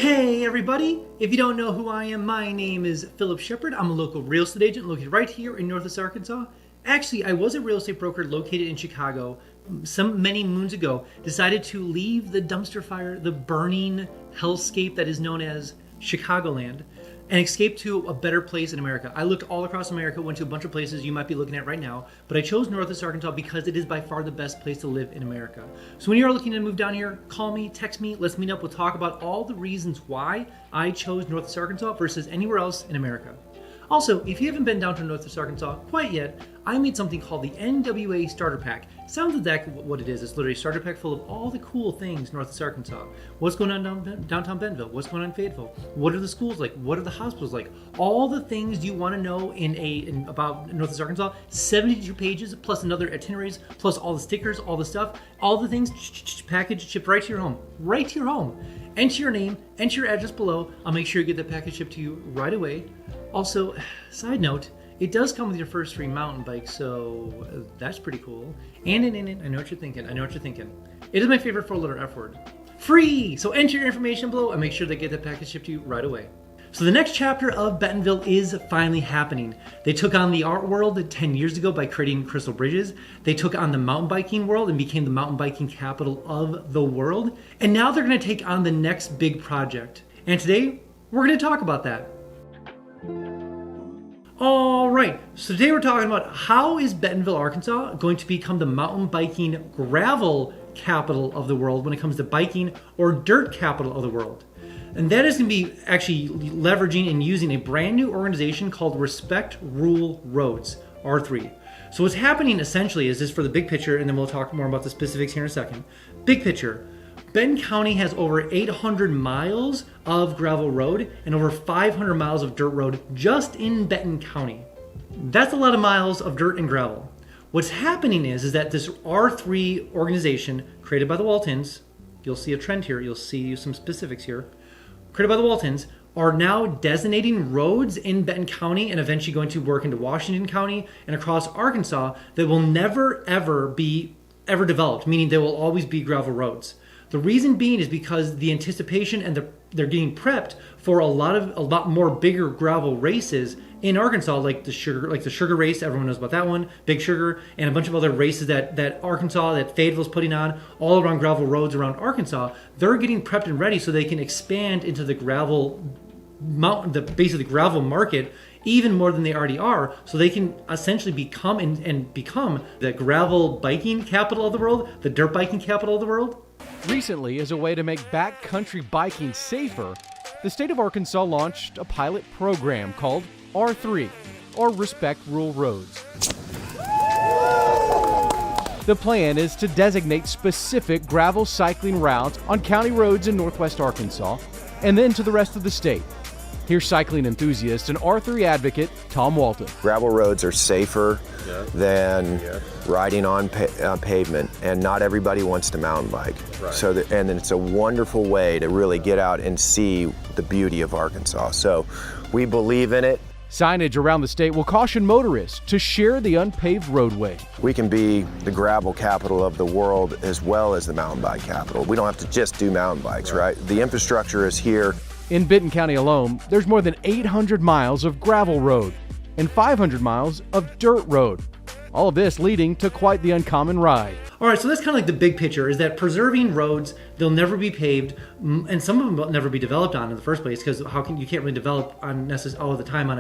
Hey everybody! If you don't know who I am, my name is Phillip Shepard. I'm a local real estate agent located right here in Northwest Arkansas. Actually, I was a real estate broker located in Chicago many moons ago. Decided to leave the dumpster fire, the burning hellscape that is known as Chicagoland, and escape to a better place in America. I looked all across America, went to a bunch of places you might be looking at right now, but I chose Northwest Arkansas because it is by far the best place to live in America. So when you are looking to move down here, call me, text me, let's meet up. We'll talk about all the reasons why I chose Northwest Arkansas versus anywhere else in America. Also, if you haven't been down to Northwest Arkansas quite yet, I made something called the NWA Starter Pack. Sounds exactly what it is. It's literally a starter pack full of all the cool things Northwest Arkansas. What's going on downtown Bentonville? What's going on in Fayetteville? What are the schools like? What are the hospitals like? All the things you want to know about Northwest Arkansas. 72 pages plus another itineraries plus all the stickers, all the stuff, all the things packaged, shipped right to your home. Right to your home. Enter your name, enter your address below. I'll make sure you get the package shipped to you right away. Also, side note, it does come with your first free mountain bike, so that's pretty cool. And I know what you're thinking. It is my favorite four-letter F word. Free! So enter your information below and make sure they get that package shipped to you right away. So the next chapter of Bentonville is finally happening. They took on the art world 10 years ago by creating crystal bridges. They took on the mountain biking world and became the mountain biking capital of the world. And now they're going to take on the next big project. And today, we're going to talk about that. All right, so today we're talking about how is Bentonville, Arkansas going to become the mountain biking gravel capital of the world when it comes to biking, or dirt capital of the world. And that is going to be actually leveraging and using a brand new organization called Respect Rural Roads, R3. So what's happening essentially is this for the big picture, and then we'll talk more about the specifics here in a second. Big picture. Benton County has over 800 miles of gravel road and over 500 miles of dirt road just in Benton County. That's a lot of miles of dirt and gravel. What's happening is that this R3 organization created by the Waltons, you'll see a trend here, you'll see some specifics here, created by the Waltons, are now designating roads in Benton County and eventually going to work into Washington County and across Arkansas that will never ever be developed, meaning they will always be gravel roads. The reason being is because the anticipation and they're getting prepped for a lot more bigger gravel races in Arkansas, like the sugar race. Everyone knows about that one, Big Sugar, and a bunch of other races that Fayetteville's putting on all around gravel roads around Arkansas. They're getting prepped and ready so they can expand into the gravel basically gravel market even more than they already are, so they can essentially become the gravel biking capital of the world, the dirt biking capital of the world. Recently, as a way to make backcountry biking safer, the state of Arkansas launched a pilot program called R3, or Respect Rural Roads. The plan is to designate specific gravel cycling routes on county roads in northwest Arkansas, and then to the rest of the state. Here's cycling enthusiast and R3 advocate, Tom Walton. Gravel roads are safer than riding on pavement, and not everybody wants to mountain bike. Right. And then it's a wonderful way to really get out and see the beauty of Arkansas. So we believe in it. Signage around the state will caution motorists to share the unpaved roadway. We can be the gravel capital of the world as well as the mountain bike capital. We don't have to just do mountain bikes, right? The infrastructure is here. In Benton County alone, there's more than 800 miles of gravel road and 500 miles of dirt road. All of this leading to quite the uncommon ride. All right, so that's kind of like the big picture, is that preserving roads, they'll never be paved, and some of them will never be developed on in the first place, because you can't really develop all of the time on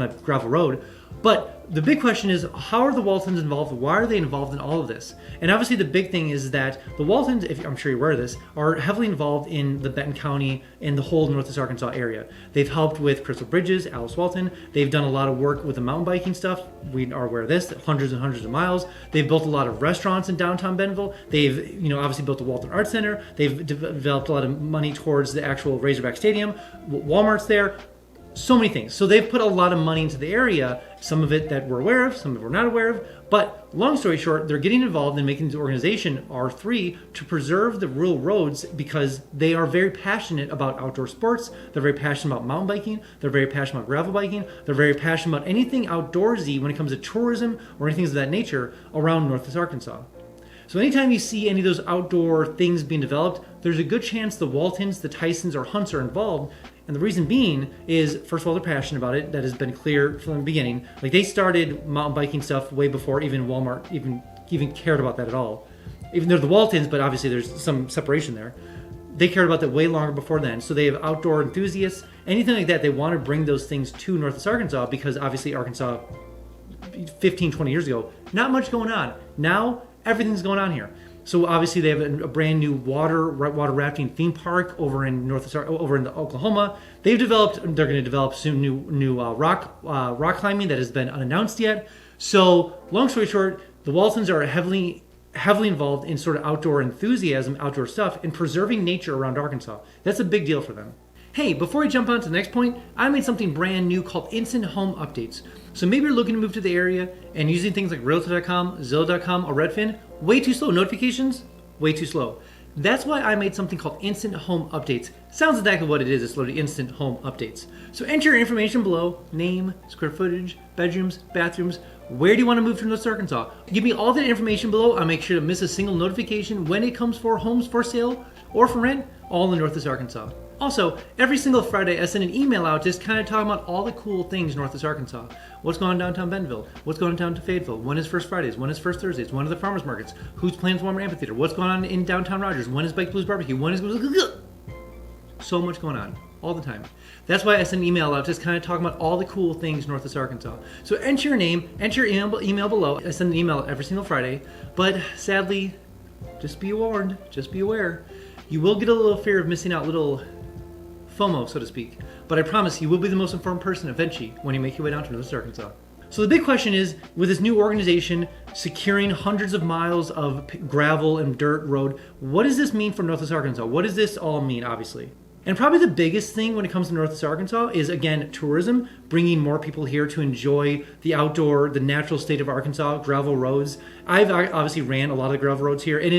a gravel road. But the big question is, how are the Waltons involved? Why are they involved in all of this? And obviously the big thing is that the Waltons, I'm sure you're aware of this, are heavily involved in the Benton County and the whole Northwest Arkansas area. They've helped with Crystal Bridges, Alice Walton. They've done a lot of work with the mountain biking stuff. We are aware of this, hundreds and hundreds of miles. They've built a lot of restaurants in downtown Bentonville. They've, obviously built the Walton Arts Center. They've developed a lot of money towards the actual Razorback Stadium. Walmart's there. So many things. So they've put a lot of money into the area, some of it that we're aware of, some of it we're not aware of. But long story short, they're getting involved in making the organization R3 to preserve the rural roads because they are very passionate about outdoor sports. They're very passionate about mountain biking. They're very passionate about gravel biking. They're very passionate about anything outdoorsy when it comes to tourism or anything of that nature around Northwest Arkansas. So anytime you see any of those outdoor things being developed, there's a good chance the Waltons, the Tysons, or Hunts are involved. And the reason being is, first of all, they're passionate about it. That has been clear from the beginning. Like, they started mountain biking stuff way before even Walmart even cared about that at all. Even they're the Waltons, but obviously there's some separation there. They cared about that way longer before then. So they have outdoor enthusiasts, anything like that. They want to bring those things to Northwest Arkansas because obviously Arkansas 15, 20 years ago, not much going on. Now, everything's going on here. So obviously they have a brand new water rafting theme park over in Oklahoma. They're going to develop soon new rock climbing that has been unannounced yet. So long story short, the Waltons are heavily involved in sort of outdoor enthusiasm, outdoor stuff, and preserving nature around Arkansas. That's a big deal for them. Hey, before I jump on to the next point, I made something brand new called Instant Home Updates. So maybe you're looking to move to the area and using things like Realtor.com, Zillow.com, or Redfin, way too slow. Notifications, way too slow. That's why I made something called Instant Home Updates. Sounds exactly what it is. It's literally Instant Home Updates. So enter your information below: name, square footage, bedrooms, bathrooms. Where do you want to move to North Arkansas? Give me all that information below. I'll make sure to miss a single notification when it comes for homes for sale or for rent, all in Northwest Arkansas. Also, every single Friday, I send an email out just kind of talking about all the cool things Northwest Arkansas. What's going on downtown Bentonville? What's going on down to Fayetteville? When is First Fridays? When is First Thursdays? When are the farmers markets? Who's playing Swarmer Amphitheater? What's going on in downtown Rogers? When is Bike Blues Barbecue? When is... So much going on all the time. That's why I send an email out just kind of talking about all the cool things Northwest Arkansas. So enter your name, enter your email below. I send an email every single Friday, but sadly, just be warned, just be aware. You will get a little fear of missing out, little FOMO, so to speak. But I promise you will be the most informed person eventually when you make your way down to Northwest Arkansas. So the big question is, with this new organization securing hundreds of miles of gravel and dirt road, what does this mean for Northwest Arkansas? What does this all mean, obviously? And probably the biggest thing when it comes to Northwest Arkansas is, again, tourism, bringing more people here to enjoy the outdoor, the natural state of Arkansas, gravel roads. I've obviously ran a lot of the gravel roads here, and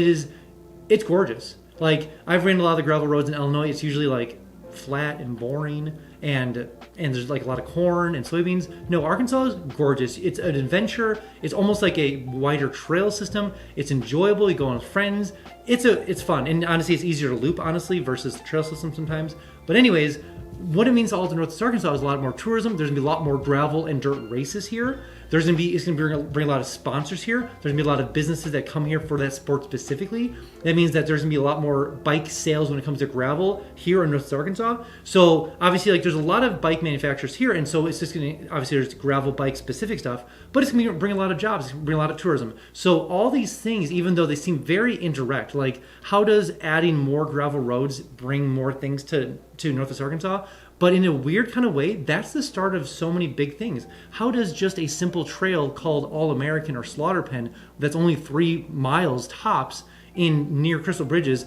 it's gorgeous. Like, I've ran a lot of the gravel roads in Illinois. It's usually like flat and boring, and there's like a lot of corn and soybeans. No, Arkansas is gorgeous. It's an adventure. It's almost like a wider trail system. It's enjoyable. You go on with friends. It's fun, and honestly, it's easier to loop, honestly, versus the trail system sometimes. But anyways, what it means to all to Northwest Arkansas is a lot more tourism. There's gonna be a lot more gravel and dirt races here. It's gonna bring a lot of sponsors here. There's gonna be a lot of businesses that come here for that sport specifically. That means that there's gonna be a lot more bike sales when it comes to gravel here in Northwest Arkansas. So obviously, like, there's a lot of bike manufacturers here, and so it's just gonna, obviously there's gravel bike specific stuff, but it's gonna bring a lot of jobs, it's gonna bring a lot of tourism. So all these things, even though they seem very indirect, like how does adding more gravel roads bring more things to Northwest Arkansas? But in a weird kind of way, that's the start of so many big things. How does just a simple trail called All American or Slaughter Pen, that's only 3 miles tops in near Crystal Bridges,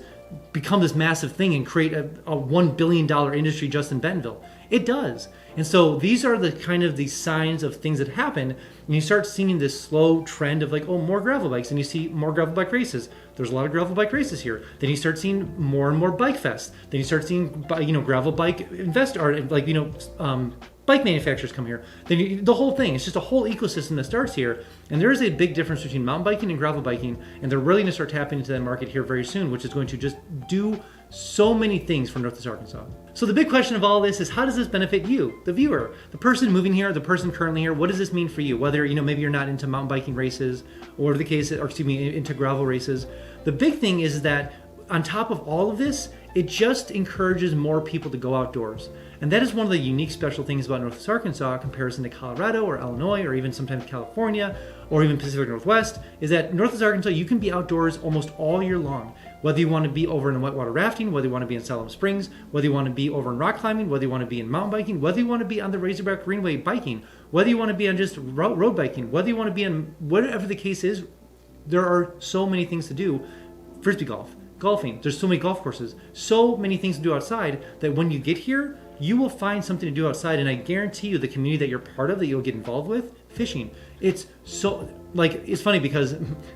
become this massive thing and create a $1 billion industry just in Bentonville? It does. And so these are the kind of the signs of things that happen, and you start seeing this slow trend of like, oh, more gravel bikes, and you see more gravel bike races. There's a lot of gravel bike races here. Then you start seeing more and more bike fests. Then you start seeing, gravel bike bike manufacturers come here. Then the whole thing, it's just a whole ecosystem that starts here. And there is a big difference between mountain biking and gravel biking, and they're really going to start tapping into that market here very soon, which is going to just do so many things for Northwest Arkansas. So the big question of all this is, how does this benefit you, the viewer, the person moving here, the person currently here? What does this mean for you? Whether, maybe you're not into mountain biking races into gravel races. The big thing is that on top of all of this, it just encourages more people to go outdoors. And that is one of the unique special things about Northwest Arkansas in comparison to Colorado or Illinois or even sometimes California or even Pacific Northwest, is that Northwest Arkansas, you can be outdoors almost all year long. Whether you want to be over in whitewater rafting, whether you want to be in Salem Springs, whether you want to be over in rock climbing, whether you want to be in mountain biking, whether you want to be on the Razorback Greenway biking, whether you want to be on just road biking, whether you want to be on whatever the case is, there are so many things to do. Frisbee golf, golfing, there's so many golf courses, so many things to do outside that when you get here, you will find something to do outside. And I guarantee you the community that you're part of, that you'll get involved with, fishing. It's so, it's funny because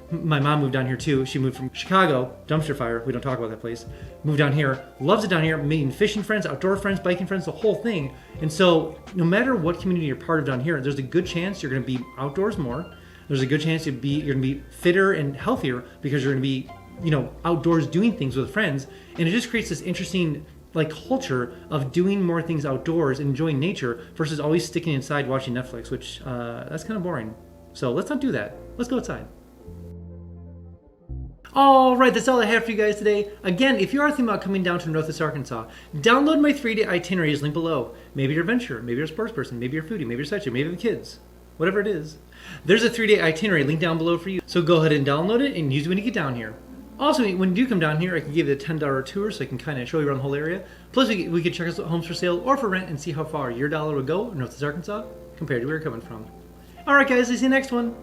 my mom moved down here too. She moved from Chicago, dumpster fire, we don't talk about that place, moved down here, loves it down here, meeting fishing friends, outdoor friends, biking friends, the whole thing. And so no matter what community you're part of down here, there's a good chance you're going to be outdoors more. there's a good chance you're gonna be fitter and healthier because you're gonna be, outdoors doing things with friends, and it just creates this interesting culture of doing more things outdoors and enjoying nature versus always sticking inside watching Netflix, which that's kind of boring. So let's not do that. Let's go outside. All right, that's all I have for you guys today. Again, if you are thinking about coming down to Northwest Arkansas, download my 3-day itineraries link below. Maybe you're a adventurer, maybe you're a sports person, maybe you're a foodie, maybe you're a sightseer, maybe the kids. Whatever it is. There's a 3-day itinerary link down below for you. So go ahead and download it and use it when you get down here. Also, when you do come down here, I can give you a $10 tour so I can kind of show you around the whole area. Plus, we could check out homes for sale or for rent and see how far your dollar would go in Northwest Arkansas compared to where you're coming from. All right, guys, I'll see you next one.